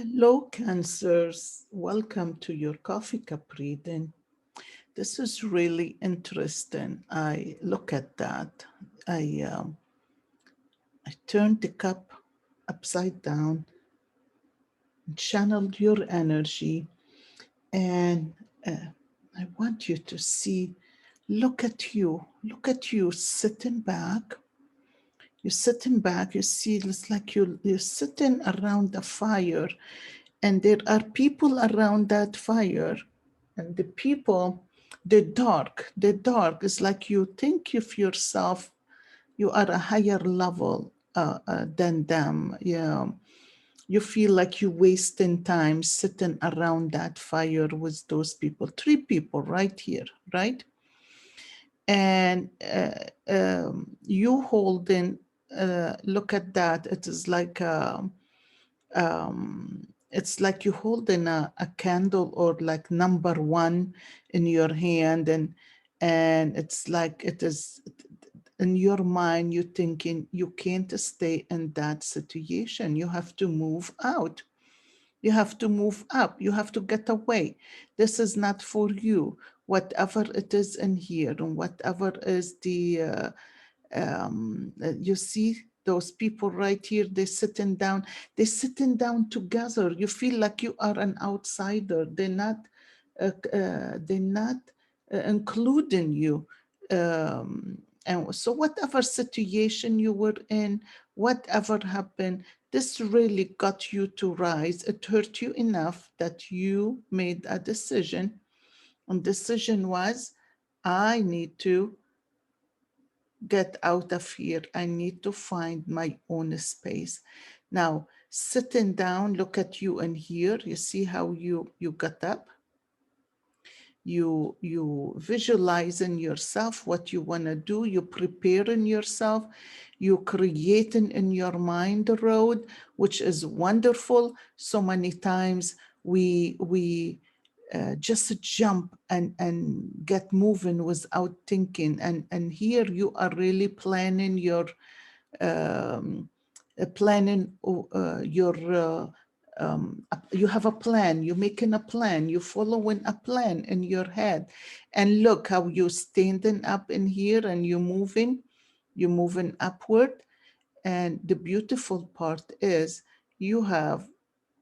Hello, Cancers. Welcome to your coffee cup reading. This is really interesting. I look at that. I um, I turned the cup upside down, channeled your energy, and I want you to see. Look at you sitting back. You're sitting back. You see, it's like you're sitting around a fire, and there are people around that fire, and the people, the dark is like you think of yourself, you are a higher level than them. Yeah, you feel like you're wasting time sitting around that fire with those people, three people right here, right? And you holding, look at that, it is like it's like you holding a candle or like number one in your hand, and it's like it is in your mind, you thinking you can't stay in that situation, you have to move out, you have to move up, you have to get away, this is not for you, whatever it is in here, and whatever is the you see those people right here, they're sitting down together, you feel like you are an outsider, they're not including you, and so whatever situation you were in, whatever happened, this really got you to rise, it hurt you enough that you made a decision, and decision was, I need to get out of here. I need to find my own space. Now, sitting down, look at you and here. You see how you got up. You visualizing yourself what you want to do. You preparing yourself. You creating in your mind the road, which is wonderful. So many times we just jump and get moving without thinking. And here you are really planning your um, you have a plan, you're making a plan, you're following a plan in your head. And look how you're standing up in here and you're moving upward. And the beautiful part is you have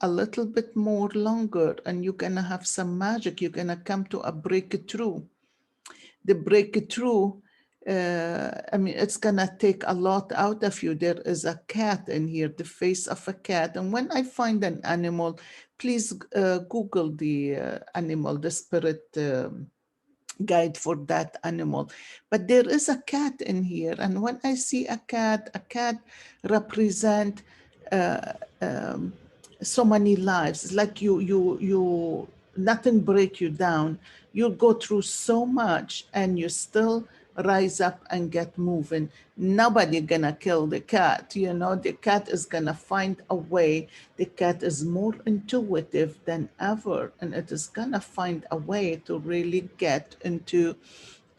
a little bit more longer and you're gonna have some magic. You're gonna come to a breakthrough. The breakthrough, I mean, it's gonna take a lot out of you. There is a cat in here, the face of a cat. And when I find an animal, please Google the animal, the spirit guide for that animal. But there is a cat in here, and when I see a cat represent uh, um, so many lives. It's like nothing break you down. You go through so much, and you still rise up and get moving. Nobody gonna kill the cat. You know, the cat is gonna find a way. The cat is more intuitive than ever, and it is gonna find a way to really to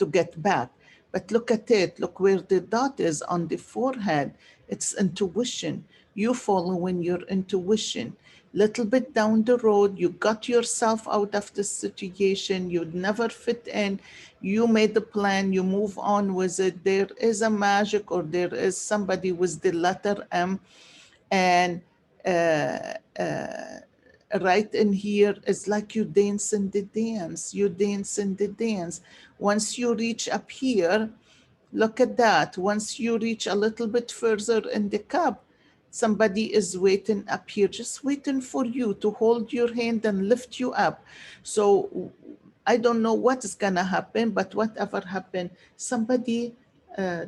get back. But look at it, look where the dot is on the forehead. It's intuition. You following your intuition. Little bit down the road, you got yourself out of the situation, you'd never fit in, you made the plan, you move on with it. There is a magic, or there is somebody with the letter M, and uh, uh, right in here, it's like you dance in the dance, you dance in the dance. Once you reach up here, look at that. Once you reach a little bit further in the cup, somebody is waiting up here, just waiting for you to hold your hand and lift you up. So I don't know what is gonna happen, but whatever happened, somebody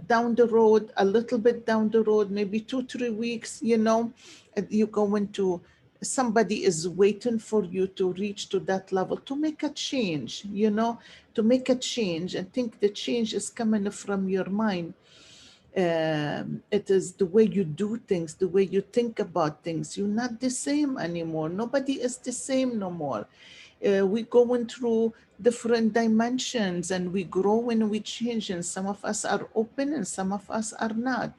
down the road, a little bit down the road, maybe 2, 3 weeks, you're going to, somebody is waiting for you to reach to that level to make a change, to make a change. And think the change is coming from your mind. It is the way you do things, the way you think about things. You're not the same anymore. Nobody is the same no more. We going through different dimensions, and we grow and we change, and some of us are open and some of us are not.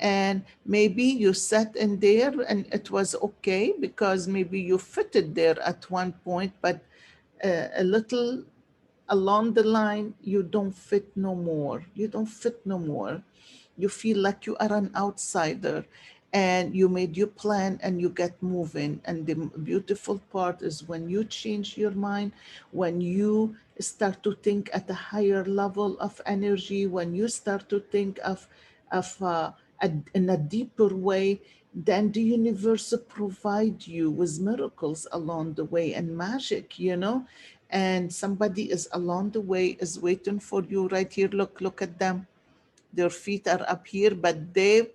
and maybe you sat in there and it was okay because maybe you fitted there at one point, but a little along the line you don't fit no more, you don't fit no more. You feel like you are an outsider, and you made your plan and you get moving. And the beautiful part is when you change your mind, when you start to think at a higher level of energy, when you start to think of in a deeper way, then the universe provide you with miracles along the way and magic, you know. And somebody is along the way is waiting for you right here. Look at them, their feet are up here, but they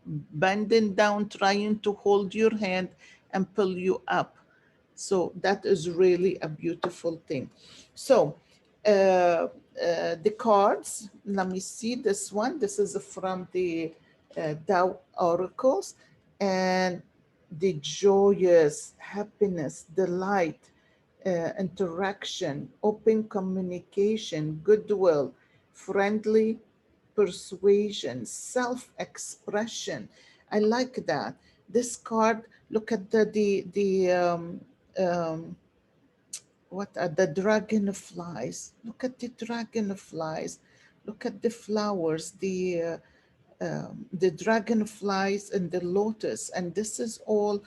bending down, trying to hold your hand and pull you up. So that is really a beautiful thing. So the cards, let me see this one. This is from the Tao Oracles, and the joyous happiness, delight, interaction, open communication, goodwill, friendly persuasion, self expression. I like that. This card, look at um, what are the dragonflies? Look at the dragonflies. Look at the flowers, the dragonflies and the lotus. And this is all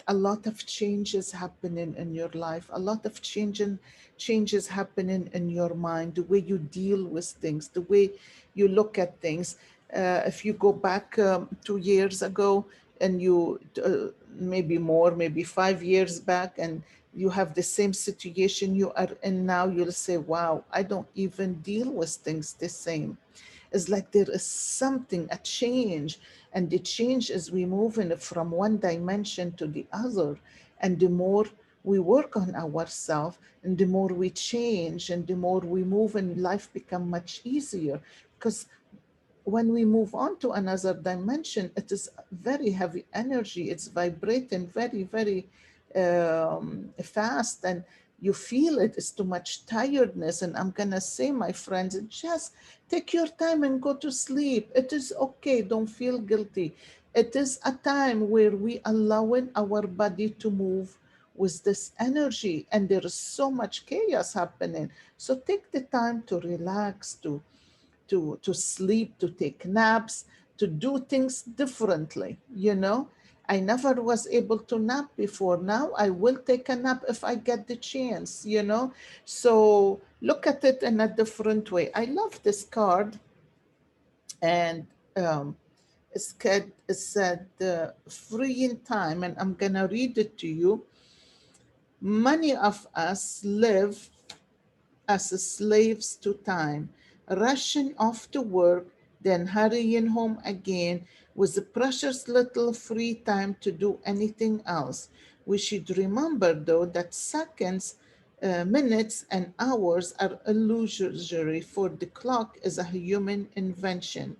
a lot of changes happening in your life, a lot of changes happening in your mind, the way you deal with things, the way you look at things. If you go back 2 years ago, and you maybe more, maybe 5 years back, and you have the same situation you are in now, you'll say, wow, I don't even deal with things the same. It's like there is something, a change, and the change is we move in from one dimension to the other. And the more we work on ourselves, and the more we change, and the more we move, and life become much easier. Because when we move on to another dimension, it is very heavy energy. It's vibrating very, very fast, and you feel it. It's too much tiredness. And I'm gonna say, my friends, just take your time and go to sleep. It is okay. Don't feel guilty. It is a time where we allowing our body to move with this energy, and there is so much chaos happening. So take the time to relax, to sleep, to take naps, to do things differently, you know. I never was able to nap before. Now I will take a nap if I get the chance, you know. So look at it in a different way. I love this card, and it said free in time, and I'm gonna read it to you. Many of us live as slaves to time, rushing off to work, then hurrying home again with the precious little free time to do anything else. We should remember, though, that seconds, minutes, and hours are illusory, for the clock is a human invention.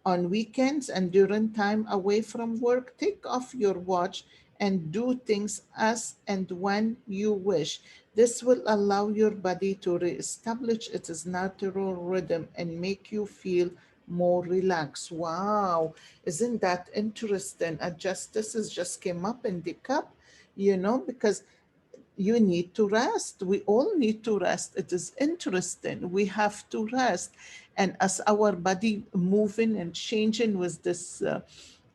On weekends and during time away from work, take off your watch and do things as and when you wish. This will allow your body to reestablish its natural rhythm and make you feel more relaxed. Wow, isn't that interesting? A justice just came up in the cup, you know, because you need to rest. We all need to rest. It is interesting. We have to rest. And as our body moving and changing with this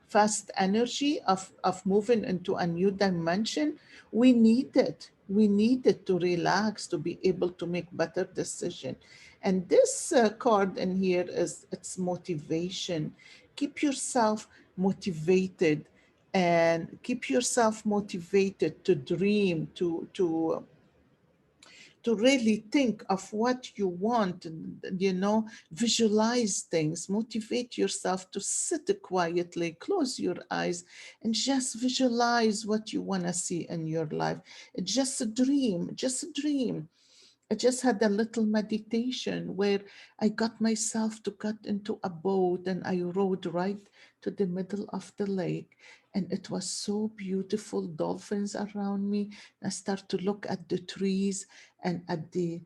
fast energy of moving into a new dimension, we need it. We need it to relax, to be able to make better decision. And this card in here is it's motivation. Keep yourself motivated, and keep yourself motivated to dream, to really think of what you want, you know, visualize things, motivate yourself to sit quietly, close your eyes, and just visualize what you want to see in your life. Just a dream, just a dream. I just had a little meditation where I got myself to get into a boat, and I rowed right to the middle of the lake. And it was so beautiful, dolphins around me. I start to look at the trees and at the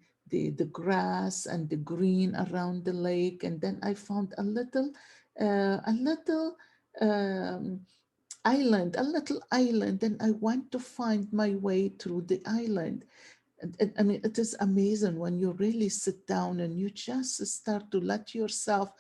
grass and the green around the lake. And then I found a little um, island, a little island, and I want to find my way through the island. I mean, it is amazing when you really sit down and you just start to let yourself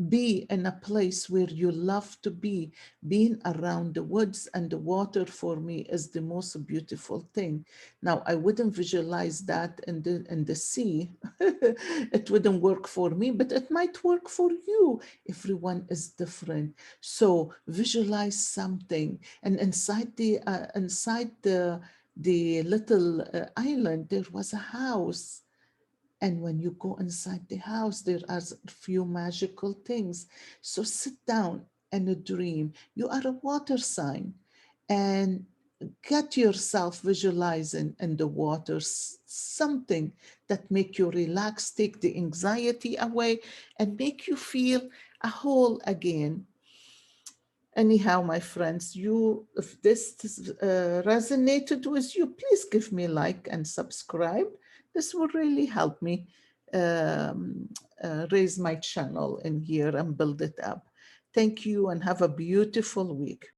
be in a place where you love to be. Being around the woods and the water for me is the most beautiful thing. Now, I wouldn't visualize that in the sea. It wouldn't work for me, but it might work for you. Everyone is different. So visualize something, and inside the little island, there was a house. And when you go inside the house, there are a few magical things. So sit down and dream. You are a water sign, and get yourself visualizing in the water something that make you relax, take the anxiety away, and make you feel a whole again. Anyhow, my friends, if this resonated with you, please give me like and subscribe. This will really help me um, raise my channel in here and build it up. Thank you and have a beautiful week.